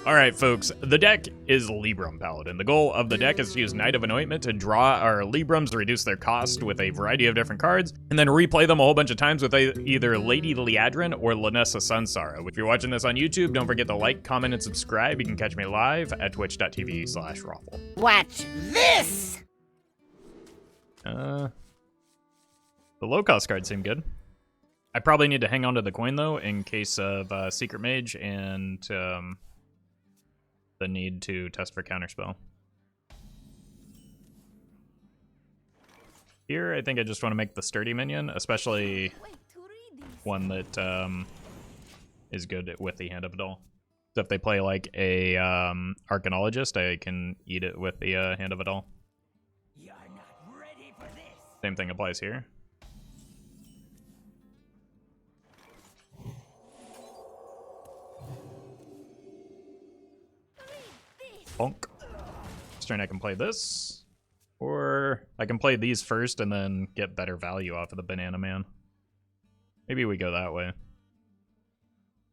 Alright folks, the deck is Libram Paladin. The goal of the deck is to use Knight of Anointment to draw our Librams to reduce their cost with a variety of different cards, and then replay them a whole bunch of times with either Lady Liadrin or Lynessa Sunsorrow. If you're watching this on YouTube, don't forget to like, comment, and subscribe. You can catch me live at twitch.tv/Roffle. Watch this! The low-cost cards seem good. I probably need to hang on to the coin, though, in case of Secret Mage and the need to test for Counterspell. Here, I think I just want to make the sturdy minion, especially one that is good with the Hand of Adal. So if they play like a Arcanologist, I can eat it with the Hand of Adal. Same thing applies here. Bonk. This turn I can play this, or I can play these first and then get better value off of the Banana Man. Maybe we go that way.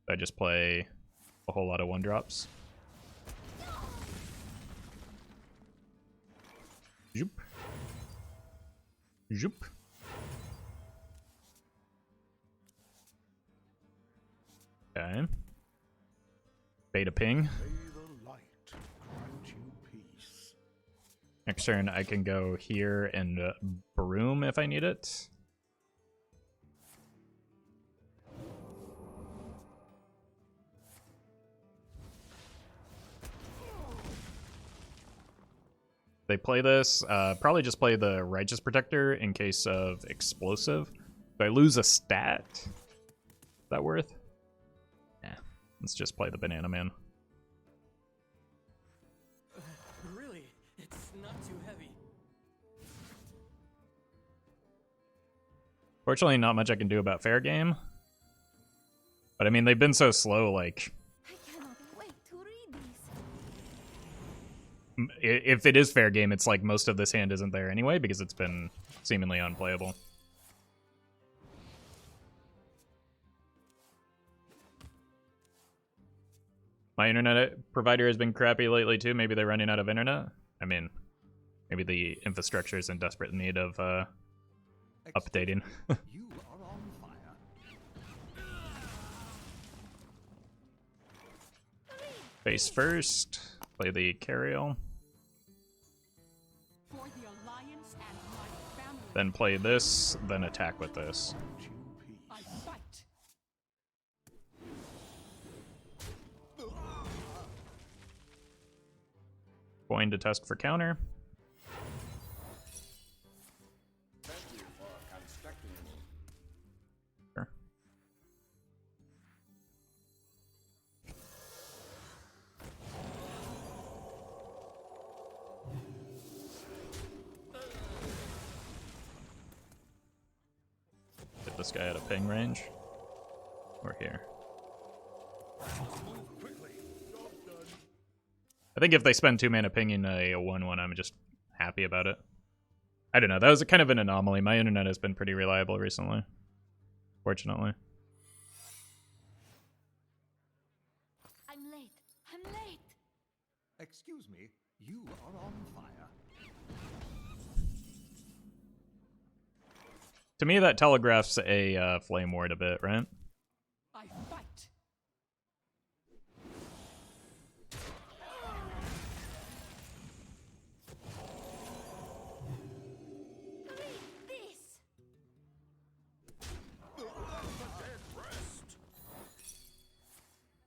I just play a whole lot of 1-drops. Zoop. Zoop. Okay. Beta ping. Next turn, I can go here and Broom if I need it. They play this, probably just play the Righteous Protector in case of Explosive. If I lose a stat, is that worth? Yeah, let's just play the Banana Man. Fortunately, not much I can do about fair game. But I mean, they've been so slow, like... I cannot wait to read these. If it is fair game, it's like most of this hand isn't there anyway, because it's been seemingly unplayable. My internet provider has been crappy lately too. Maybe they're running out of internet. I mean, maybe the infrastructure is in desperate need of updating. You are on fire. Face first, play the Cariel. Then play this, then attack with this. Going to test for counter. Sure. Get this guy out of ping range. Or here. I think if they spend 2 mana pinging a 1/1, I'm just happy about it. I don't know, that was kind of an anomaly. My internet has been pretty reliable recently, fortunately. I'm late. I'm late. Excuse me, you are on fire. To me, that telegraphs a Flame Ward a bit, right? I fight.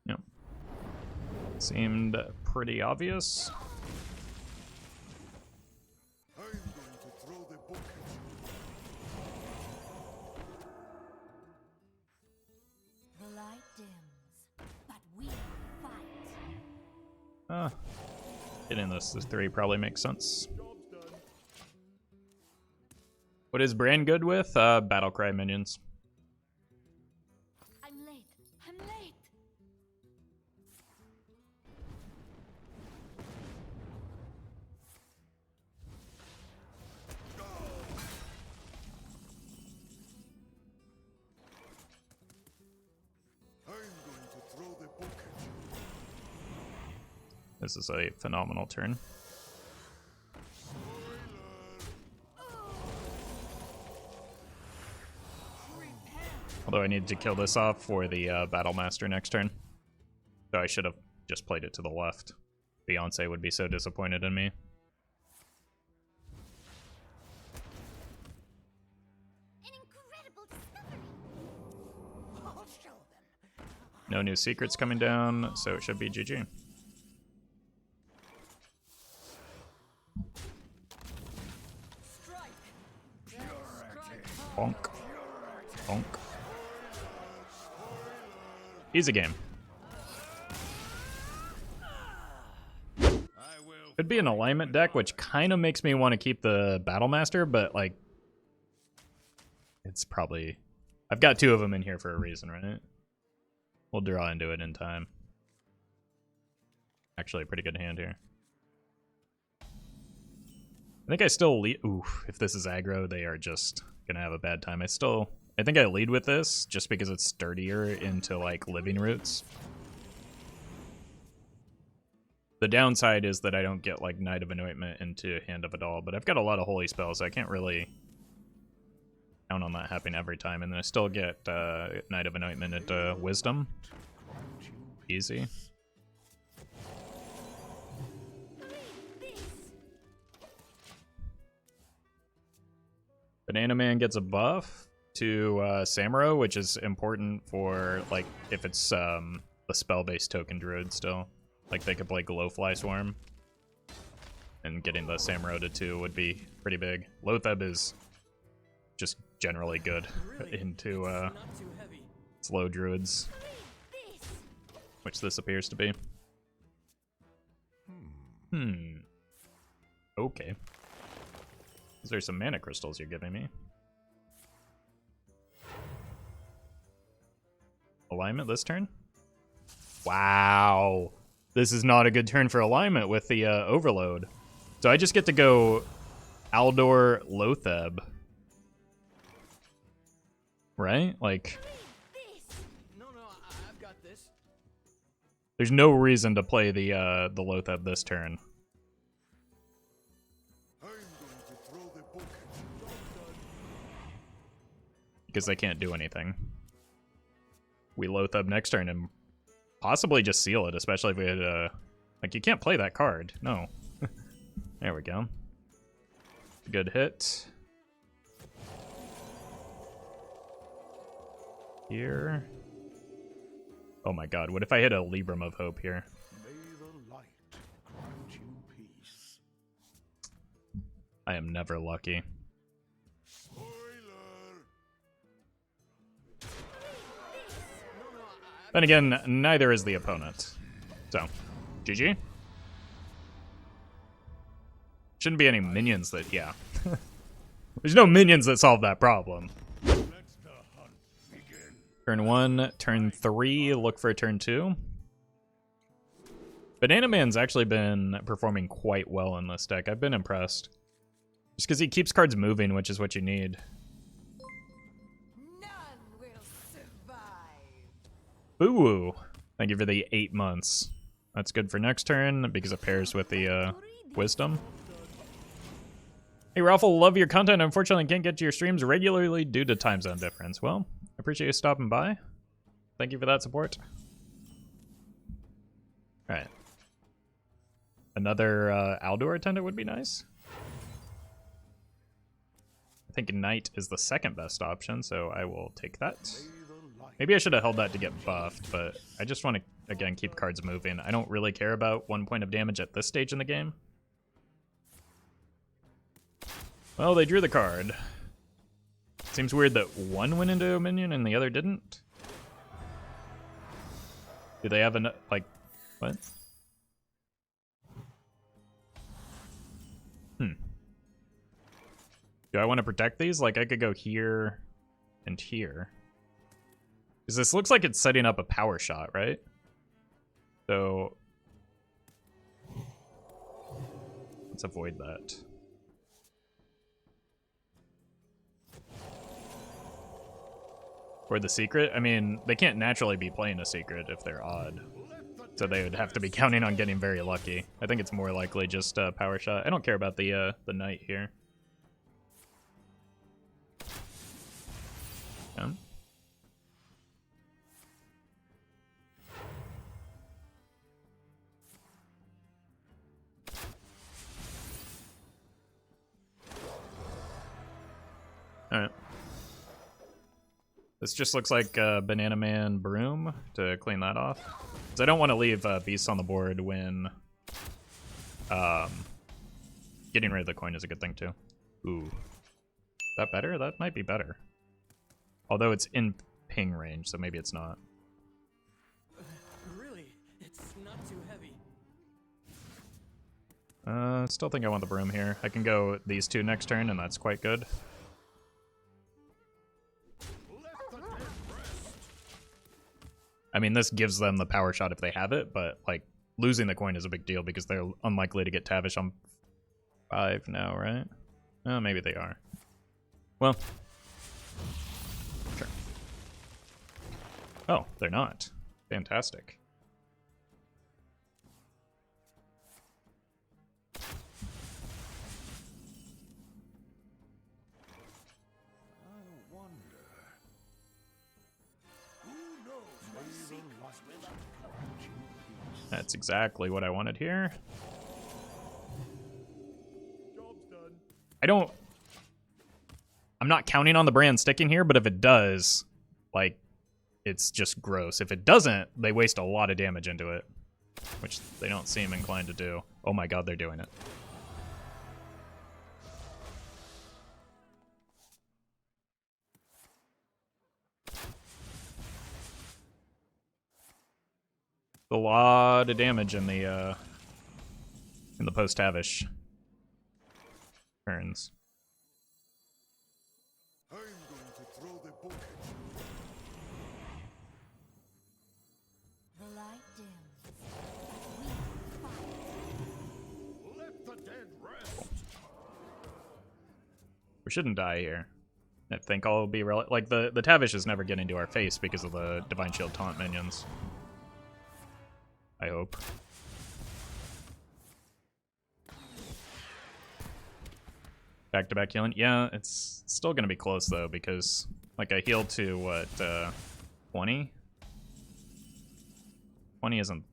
Yep. Seemed pretty obvious. I'm going to throw the book at you. The light dims, but we fight. Getting this 3 probably makes sense. What is Brann good with? Battlecry minions. I'm late. I'm late. I'm going to throw the book at you. This is a phenomenal turn. Although I need to kill this off for the Battlemaster next turn. So I should have just played it to the left. Beyonce would be so disappointed in me. An incredible discovery. I'll show them. No new secrets coming down, so it should be GG. Bonk. Bonk. Easy game. Could be an alignment deck, which kind of makes me want to keep the Battlemaster, but like, it's probably... I've got two of them in here for a reason, right? We'll draw into it in time. Actually, a pretty good hand here. I think I still lead... Ooh, if this is aggro, they are just gonna have a bad time. I think I lead with this, just because it's sturdier into, like, living roots. The downside is that I don't get, like, Knight of Anointment into Hand of a Doll, but I've got a lot of holy spells, so I can't really count on that happening every time. And then I still get Knight of Anointment into Wisdom. Easy. Banana Man gets a buff to Samuro, which is important for, like, if it's the spell-based token druid still. Like, they could play Glowfly Swarm, and getting the Samuro to 2 would be pretty big. Loatheb is just generally good into slow druids, which this appears to be. Okay. Is there some mana crystals you're giving me? Alignment this turn? Wow. This is not a good turn for alignment with the overload. So I just get to go Aldor Loatheb. Right? Like... No, I've got this. There's no reason to play the Loatheb this turn. Because they can't do anything. We Loatheb next turn and possibly just seal it, especially if we had like, you can't play that card. No. There we go. Good hit. Here. Oh my god, what if I hit a Libram of Hope here? May the light grant you peace. I am never lucky. Then again, neither is the opponent. So, GG. Shouldn't be any minions that, yeah. There's no minions that solve that problem. Turn 1, turn 3, look for turn 2. Banana Man's actually been performing quite well in this deck. I've been impressed. Just because he keeps cards moving, which is what you need. Boo-woo. Thank you for the 8 months. That's good for next turn because it pairs with the Wisdom. Hey, Roffle, love your content. Unfortunately, can't get to your streams regularly due to time zone difference. Well, I appreciate you stopping by. Thank you for that support. All right. Another Aldor Attendant would be nice. I think Knight is the second best option, so I will take that. Maybe I should have held that to get buffed, but I just want to, again, keep cards moving. I don't really care about 1 point of damage at this stage in the game. Well, they drew the card. Seems weird that one went into a minion and the other didn't. Do they have enough, like, what? Do I want to protect these? Like, I could go here and here. Because this looks like it's setting up a power shot, right? So let's avoid that. Or the secret? I mean, they can't naturally be playing a secret if they're odd. Let the So they would have to be counting on getting very lucky. I think it's more likely just power shot. I don't care about the knight here. Yeah. Alright. This just looks like Bannerman Broom to clean that off. Because I don't want to leave beasts on the board when getting rid of the coin is a good thing too. Ooh. Is that better? That might be better. Although it's in ping range, so maybe it's not. Really? It's not too heavy. Still think I want the broom here. I can go these two next turn, and that's quite good. I mean, this gives them the power shot if they have it, but, like, losing the coin is a big deal because they're unlikely to get Tavish on 5 now, right? Oh, maybe they are. Well. Sure. Oh, they're not. Fantastic. That's exactly what I wanted here. I'm not counting on the Brann sticking here, but if it does, like, it's just gross. If it doesn't, they waste a lot of damage into it, which they don't seem inclined to do. Oh my god, they're doing it. A lot of damage in the post-Tavish turns. I'm going to throw the book at you. The light dims, but we fight. Let the dead rest. We shouldn't die here. I think all will be like the Tavish is never getting to our face because of the Divine Shield taunt minions. I hope. Back-to-back healing. Yeah, it's still gonna be close though because like I healed to what 20. 20 isn't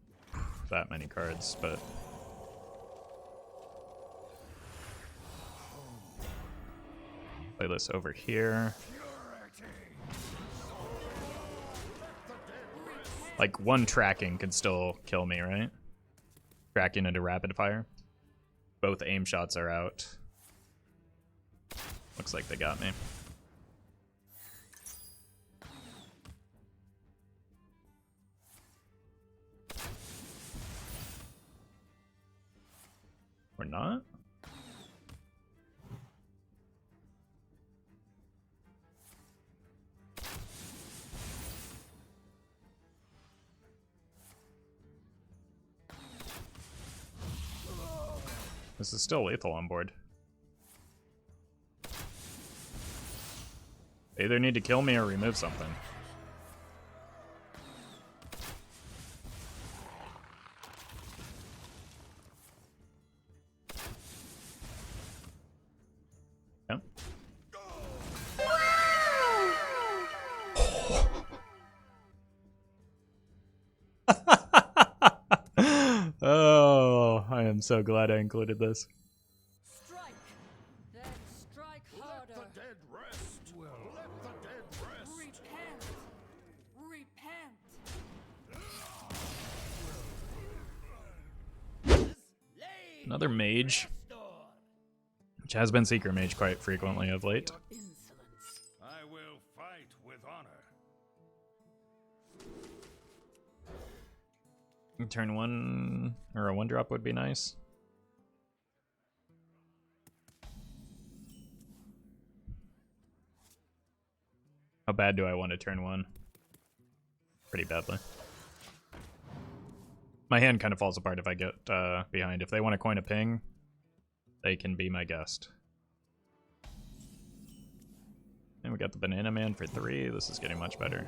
that many cards, but play this over here. Like, one tracking could still kill me, right? Tracking into rapid fire. Both aim shots are out. Looks like they got me. Or not? This is still lethal on board. They either need to kill me or remove something. Yeah. Oh, I am so glad I included this. Strike! Then strike harder! Let the dead rest. Let the dead rest. Repent! Repent! Another mage, which has been Seeker Mage quite frequently of late. I will fight with honor. Turn 1 or a 1-drop would be nice. How bad do I want to turn 1? Pretty badly. My hand kind of falls apart if I get behind. If they want to coin a ping, they can be my guest. And we got the Banana Man for 3. This is getting much better.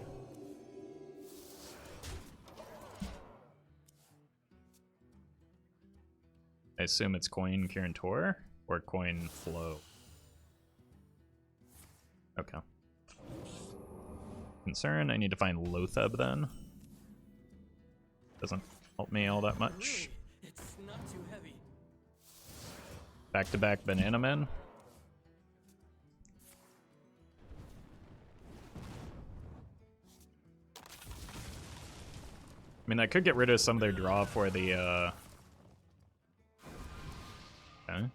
I assume it's coin Kirin Tor or coin flow. Okay. Concern, I need to find Loatheb then. Doesn't help me all that much. It's not too heavy. Back-to-back Bannerman. I mean, that could get rid of some of their draw for the, okay.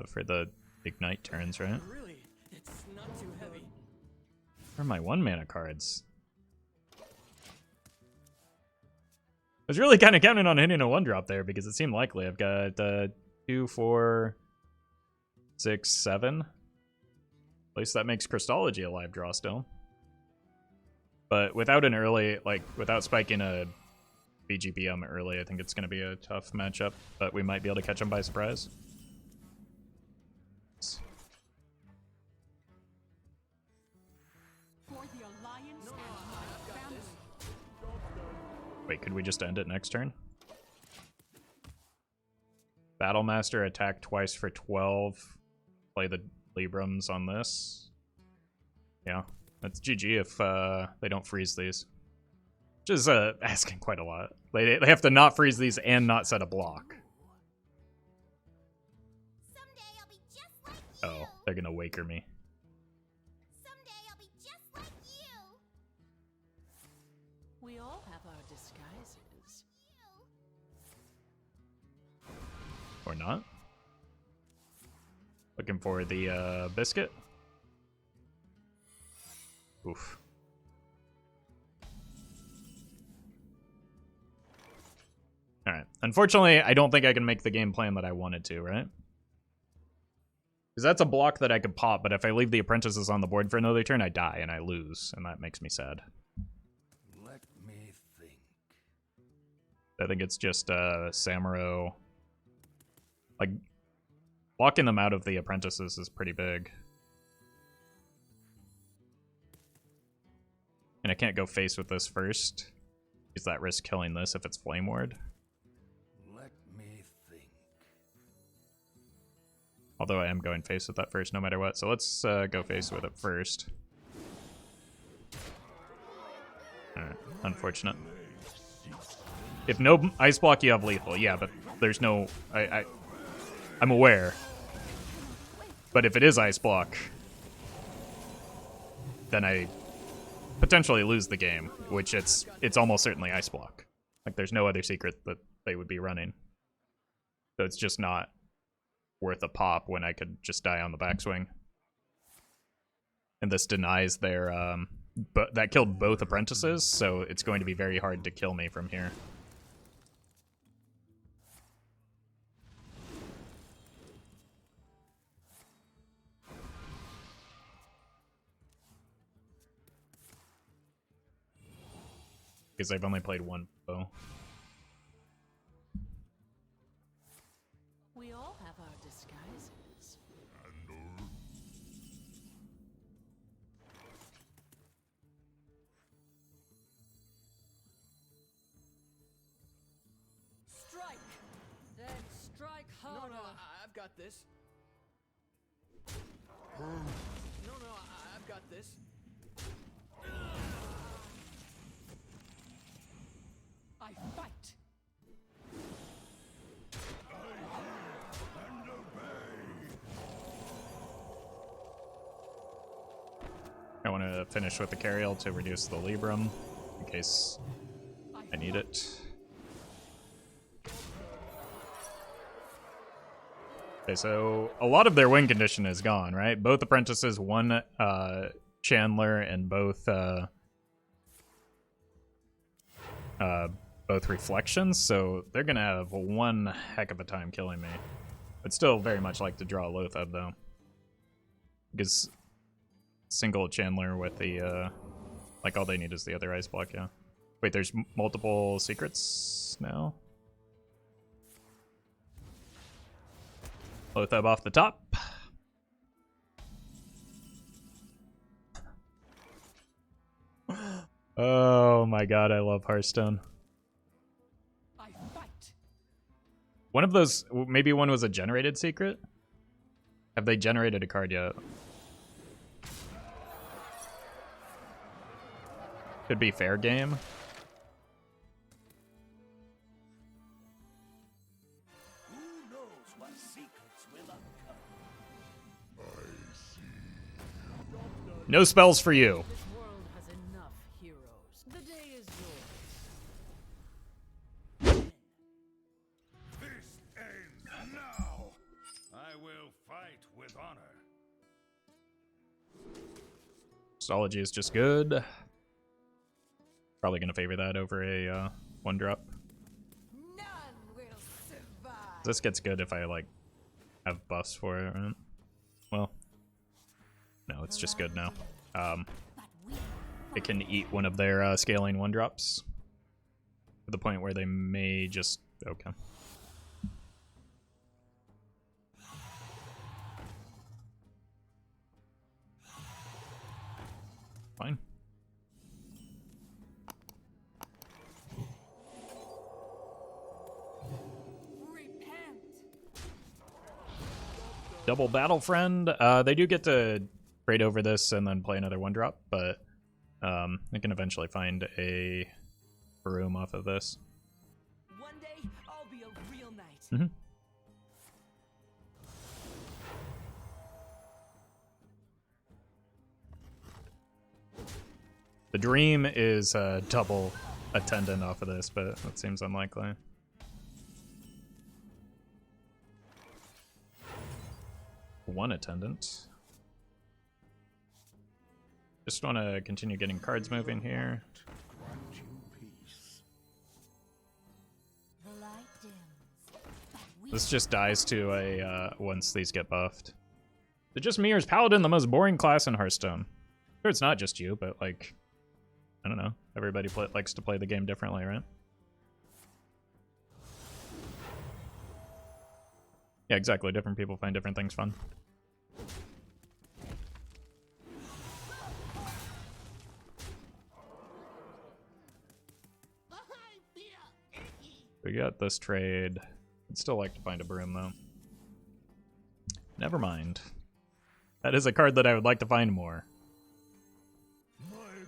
For the Ignite turns, right? Really, it's not too heavy. Where are my 1-mana cards? I was really kind of counting on hitting a 1-drop there because it seemed likely. I've got 2, 4, 6, 7. At least that makes Crystology a live draw still. But without an early, like, without spiking a BGBM early, I think it's going to be a tough matchup. But we might be able to catch them by surprise. Wait, could we just end it next turn? Battlemaster attack twice for 12. Play the Librams on this. Yeah, that's GG if they don't freeze these. Which is asking quite a lot. They have to not freeze these and not set a block. Someday I'll be just like you. Oh, they're gonna Waker me. Someday I'll be just like you. We all have our disguises. Or not. Looking for the biscuit. Oof. Alright. Unfortunately, I don't think I can make the game plan that I wanted to, right? Because that's a block that I could pop, but if I leave the apprentices on the board for another turn, I die and I lose, and that makes me sad. Let me think. I think it's just Samuro. Like, blocking them out of the apprentices is pretty big. And I can't go face with this first, because that risks killing this if it's Flame Ward. Let me think. Although I am going face with that first no matter what, so let's go face with it first. Alright, unfortunate. If no ice block, you have lethal. Yeah, but there's no... I'm aware. But if it is ice block, then I potentially lose the game, which it's almost certainly ice block. Like, there's no other secret that they would be running. So it's just not worth a pop when I could just die on the backswing. And this denies their... but that killed both apprentices, so it's going to be very hard to kill me from here. Because I've only played one bow. We all have our disguises. Strike! Then strike harder! No, I've got this. No, I've got this. I fight! I want to finish with the Cariel to reduce the Libram, in case I need it. Okay, so a lot of their win condition is gone, right? Both apprentices, one Chandler, and both reflections, so they're gonna have one heck of a time killing me. I'd still very much like to draw Loatheb though, because single Chandler with the like all they need is the other ice block. Yeah. Wait, there's multiple secrets now. Loatheb off the top. Oh my god, I love Hearthstone. One of those, maybe one was a generated secret? Have they generated a card yet? Could be fair game. Who knows what secrets will uncover? No spells for you. This world has enough heroes. The day is yours. This ends now. I will fight with honor. Crystology is just good. Probably gonna favor that over a 1-drop. None will survive. This gets good if I like have buffs for it, right? Well, no, it's just good now. But we It can eat one of their scaling 1-drops to the point where they may just okay. Fine. repent. Double battle friend. They do get to trade over this and then play another 1-drop, but they can eventually find a room off of this. One day, I'll be a real knight. Mm-hmm. The dream is double attendant off of this, but that seems unlikely. One attendant. Just want to continue getting cards moving here. Grant you peace. The light dims. But we This just dies to a once these get buffed. It just mirrors Paladin, the most boring class in Hearthstone. Sure, it's not just you, but like, I don't know. Everybody likes to play the game differently, right? Yeah, exactly. Different people find different things fun. We got this trade. I'd still like to find a broom, though. Never mind. That is a card that I would like to find more. My blade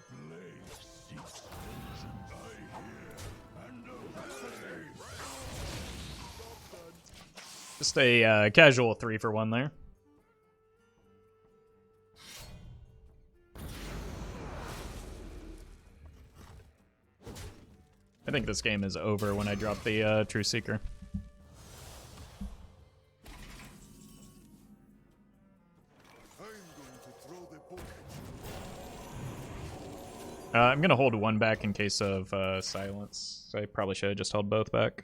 seeks vengeance. I hear and obey. Just a casual 3-for-1 there. I think this game is over when I drop the Truthseeker. I'm going to throw the book at I'm gonna hold one back in case of silence. I probably should have just held both back.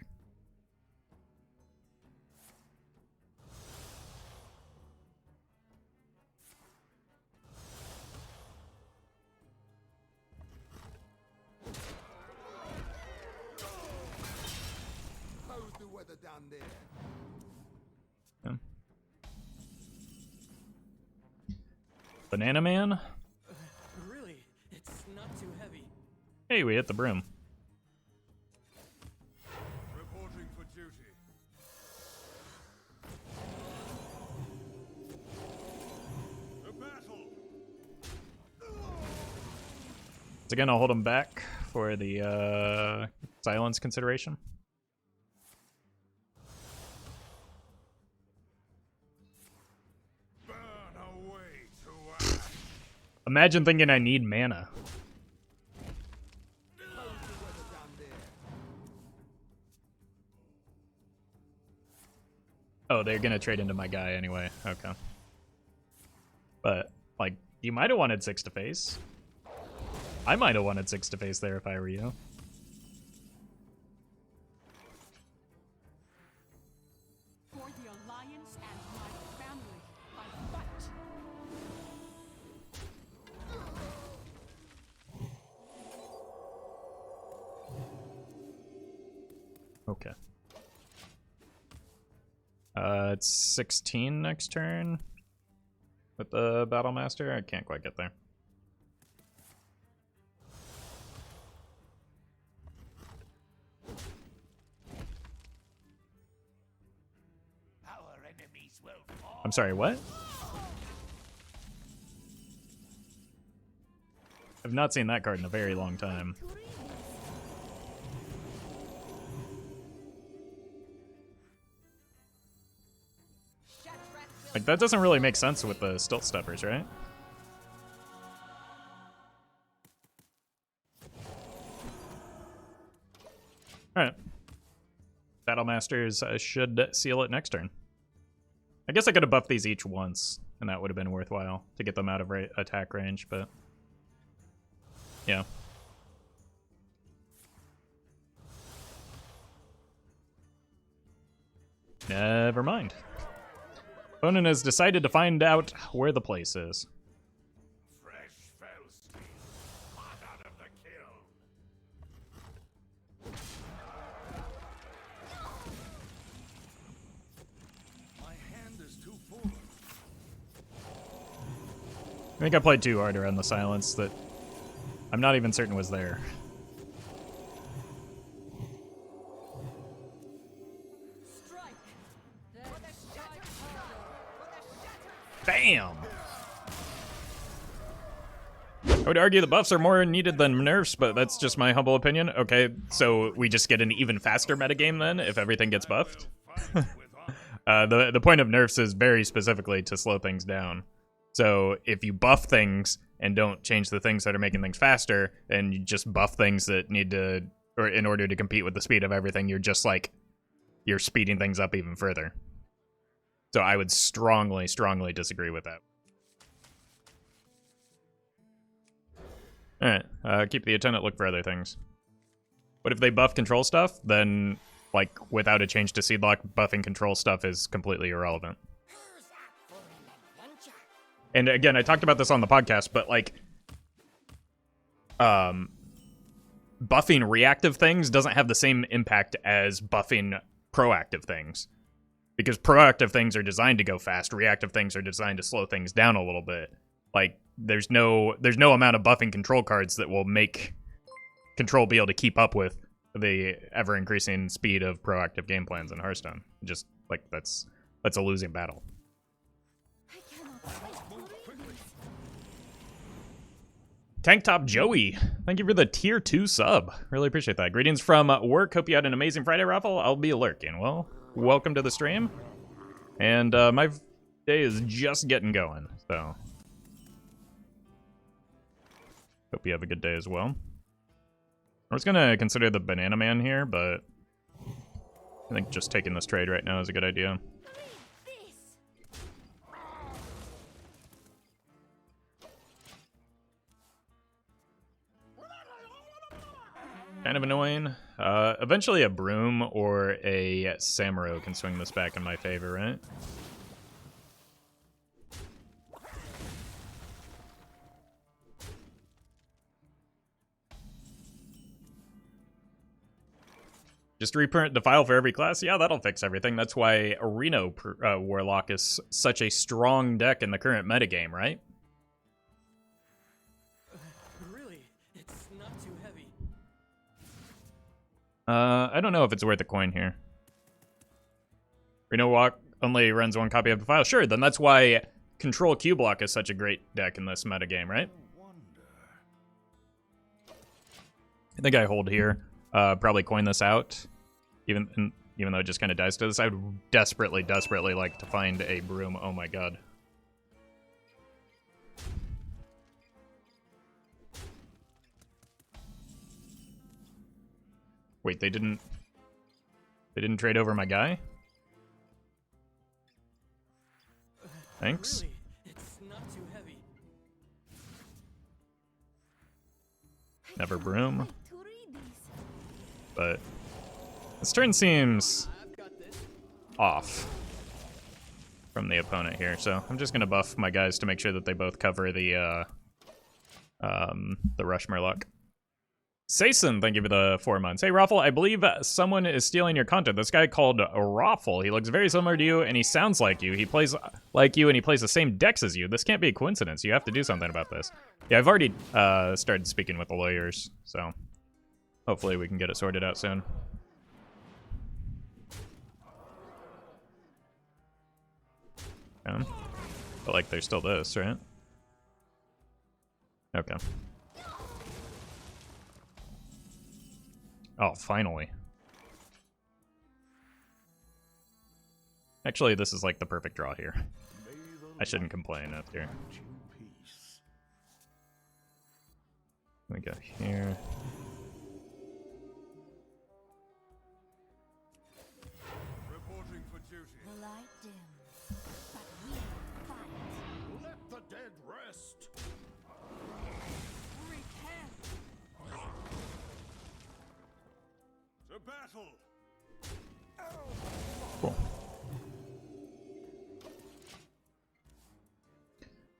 How's the weather down there? Yeah. Banana Man? Really? It's not too heavy. Hey, we hit the broom. Reporting for duty. A battle. So again, I'll hold him back for the silence consideration. Burn away to ash. Imagine thinking I need mana. How's the weather down there? Oh, they're gonna trade into my guy anyway. Okay. But, like, you might have wanted 6 to face. I might have wanted 6 to face there if I were you. For the Alliance and my family, I fight. Okay. It's 16 next turn with the Battlemaster. I can't quite get there. I'm sorry, what? I've not seen that card in a very long time. Like, that doesn't really make sense with the Stilt Steppers, right? Alright. Battlemasters should seal it next turn. I guess I could have buffed these each once, and that would have been worthwhile to get them out of attack range, but... yeah. Never mind. Opponent has decided to find out where the place is. Fresh fell hot out of the kiln. My hand is too full. I think I played too hard around the silence that I'm not even certain was there. Bam! I would argue the buffs are more needed than nerfs, but that's just my humble opinion. Okay, so we just get an even faster metagame then if everything gets buffed? The point of nerfs is very specifically to slow things down. So if you buff things and don't change the things that are making things faster, and you just buff things that need to, or in order to compete with the speed of everything, you're just like, you're speeding things up even further. So I would strongly, strongly disagree with that. Alright, keep the Attendant, look for other things. What if they buff control stuff? Then, like, without a change to Seedlock, buffing control stuff is completely irrelevant. And again, I talked about this on the podcast, but like, buffing reactive things doesn't have the same impact as buffing proactive things. Because proactive things are designed to go fast, reactive things are designed to slow things down a little bit. Like, there's no amount of buffing control cards that will make control be able to keep up with the ever-increasing speed of proactive game plans in Hearthstone. Just, like, that's a losing battle. Tank Top Joey, thank you for the tier 2 sub. Really appreciate that. Greetings from work. Hope you had an amazing Friday, Roffle. I'll be lurking. Well, welcome to the stream. And my day is just getting going, so hope you have a good day as well. I was gonna consider the Banana Man here, but I think just taking this trade right now is a good idea. Kind of annoying. Eventually a Broom or a Samuro can swing this back in my favor, right? Just reprint Defile for every class? Yeah, that'll fix everything. That's why Reno Warlock is such a strong deck in the current metagame, right? I don't know if it's worth a coin here. Reno Walk only runs one copy of the file. Sure, then that's why Control Q-Block is such a great deck in this metagame, right? I think I hold here. Probably coin this out. Even though it just kind of dies to this, I would desperately, desperately like to find a Broom. Oh my god. Wait, they didn't trade over my guy? Thanks. Really? It's not too heavy. Never Broom. But this turn seems off from the opponent here, so I'm just gonna buff my guys to make sure that they both cover the Rush Murloc. Sayson, thank you for the 4 months. Hey, Roffle, I believe someone is stealing your content. This guy called Roffle. He looks very similar to you, and he sounds like you. He plays like you, and he plays the same decks as you. This can't be a coincidence. You have to do something about this. Yeah, I've already started speaking with the lawyers, so hopefully we can get it sorted out soon. But like, there's still this, right? Okay. Oh, finally. Actually, this is like the perfect draw here. I shouldn't complain up here. We go here. Reporting for duty. The light dims, but we fight. Let the dead rest. Wreak hell. To battle. Cool.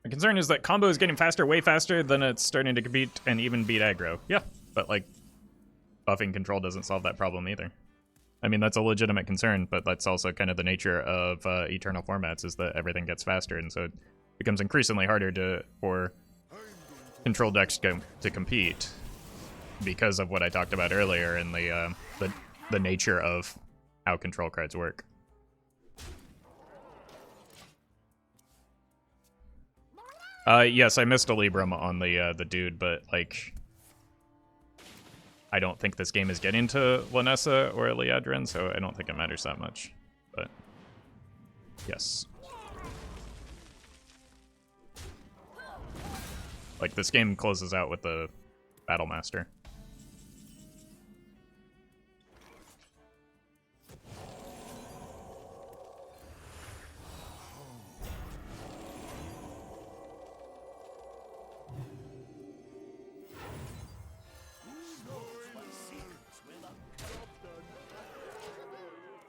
My concern is that combo is getting faster, way faster, than it's starting to compete and even beat aggro. Yeah, but like, buffing control doesn't solve that problem either. I mean, that's a legitimate concern, but that's also kind of the nature of Eternal formats, is that everything gets faster, and so it becomes increasingly harder for control decks to compete because of what I talked about earlier in the nature of how control cards work. Yes, I missed a Libram on the dude, but like, I don't think this game is getting to Lynessa or Liadrin, so I don't think it matters that much. But yes, like this game closes out with the Battlemaster.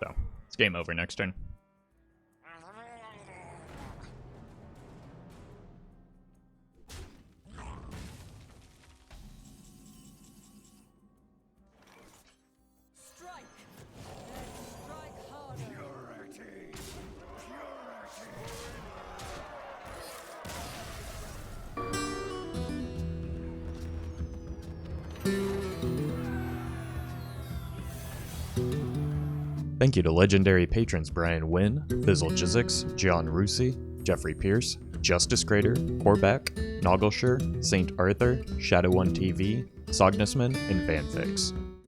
So, it's game over next turn. Strike. Then strike harder. Purity. Thank you to legendary patrons Brian Wynn, Fizzle Jizzix, John Rusi, Jeffrey Pierce, Justice Crater, Corback, Noggleshire, Saint Arthur, Shadow1 TV, Sognusman, and Fanfix.